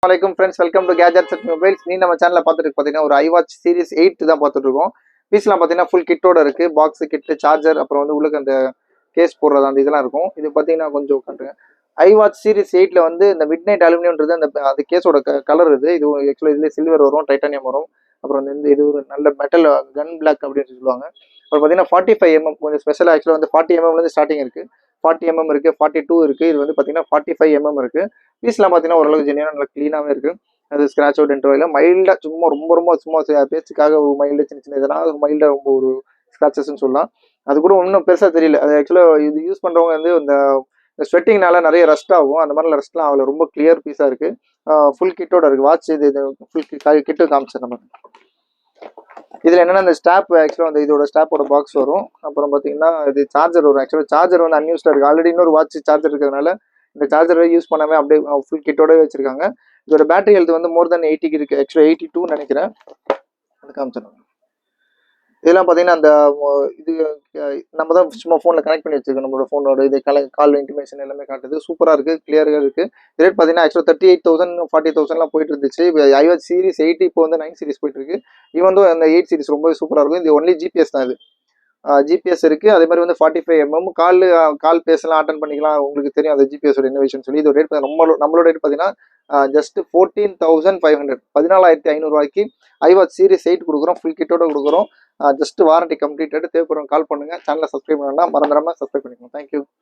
வணக்கம் friends, welcome to gadgets at mobiles. நீ நம்ம சேனலில் பார்த்துட்டு பார்த்தீங்கன்னா ஒரு iWatch சீரிஸ் 8 தான் பார்த்துட்டு இருக்கோம். பீஸ்லாம் பார்த்தீங்கன்னா ஃபுல் கிட்டோட இருக்கு. பாக்ஸ் கிட்டு, சார்ஜர், அப்புறம் வந்து உள்ளுக்கு அந்த கேஸ் போடுறது அந்த இதெல்லாம் இருக்கும். இது பார்த்தீங்கன்னா கொஞ்சம் உட்காந்துருங்க. iWatch சீரிஸ் 8ல வந்து இந்த மிட் நைட் அலுமினியம்ன்றது அந்த கேஸோட கலர் இது. இது ஆக்சுவலாக இதுலேயே சில்வர் வரும், டைட்டானியம் வரும். அப்புறம் வந்து இது ஒரு நல்ல மெட்டல் கன் பிளாக் அப்படின்னு சொல்லுவாங்க. அப்புறம் பார்த்தீங்கன்னா 45mm கொஞ்சம் ஸ்பெஷலாக ஆக்சுவலாக வந்து 40mmலேருந்து ஸ்டார்டிங் இருக்கு. 40mm இருக்கு, 42 இருக்கு. இது வந்து பார்த்தீங்கன்னா 45mm இருக்கு. பீஸ்லாம் பார்த்தீங்கன்னா ஓரளவுக்கு ஜெனியூனாக நல்லா க்ளீனாகவே இருக்கு. அது ஸ்க்ராட்ச் அவுட் என்ட்ரோ இல்லை, மைல்டாக சும்மா ரொம்ப ரொம்ப சும்மா பேச்சுக்காக ஒரு மைல்டு சின்ன சின்ன இதெல்லாம் ஒரு மைல்டாக ரொம்ப ஒரு ஸ்க்ராச்சஸ்ன்னு சொல்லலாம். அது கூட ஒன்றும் பெருசாக தெரியல. அது ஆக்சுவலாக இது யூஸ் பண்ணுறவங்க வந்து இந்த ஸ்வெட்டிங்னால நிறைய ரஸ்ட் ஆகும். அந்த மாதிரி ரஸ்ட்லாம் அவ்வளோ ரொம்ப கிளியர் பீஸாக இருக்கு. ஃபுல் கிட்டோட இருக்கு. வாட்ச் இது ஃபுல் கிட்டு காமிச்சேன் நம்ம. இதில் என்னென்னா இந்த ஸ்டாப் ஆக்சுவலாக வந்து இதோட ஸ்டாப்போட பாக்ஸ் வரும். அப்புறம் பார்த்தீங்கன்னா இது சார்ஜர் வரும். ஆக்சுவலாக சார்ஜர் வந்து அன்யூஸ்டாக இருக்குது. ஆல்ரெடி இன்னொரு வாட்ச் சார்ஜர் இருக்கிறதுனால இந்த சார்ஜரை யூஸ் பண்ணாமல் அப்படியே ஃபுல் கிட்டோடவே வச்சிருக்காங்க. இதோட பேட்டரி ஹெல்த் வந்து மோர் தென் 80 இருக்குது. ஆக்சுவலாக 82 நினைக்கிறேன். அது காமிச்சிடணும். இதெல்லாம் பார்த்தீங்கன்னா அந்த இது நம்ம தான் சும்மா ஃபோனில் கனெக்ட் பண்ணி வச்சிருக்கோம். நம்மளோட ஃபோனோட இது கால் இன்டிமேஷன் எல்லாமே காட்டுது. சூப்பராக இருக்குது, கிளியராக இருக்குது. ரேட் பார்த்தீங்கன்னா ஆக்சுவலாக 38,000 40,000லாம் போயிட்டு இருந்துச்சு. இப்போ iWatch சீரிஸ் 8 இப்போ வந்து 9 சீரிஸ் போயிட்டு இருக்கு. இவன் வந்து அந்த 8 சீரிஸ் ரொம்ப சூப்பராக இருக்கும். இது ஒன்லி ஜிபிஎஸ் தான். இது ஜிபிஎஸ் இருக்குது. அதே மாதிரி வந்து 45mm கால் பேசலாம், அட்டன் பண்ணிக்கலாம். உங்களுக்கு தெரியும் அந்த ஜிபிஎஸோட இன்னோவேஷன் சொல்லி. இதோட ரேட் நம்மளோட ரேட் பார்த்தீங்கன்னா ஜஸ்ட் 14,500 14,500 iWatch சீரிஸ் 8 கொடுக்குறோம். ஃபுல் கிட்டோட கொடுக்குறோம். Just warranty completed. தேவைப்படுறவங்க கால் பண்ணுங்கள். சேனலை சப்ஸ்கிரைப் பண்ணணும்னா மறந்துடாமல் சப்ஸ்கிரைப் பண்ணிக்கணும். தேங்க்யூ.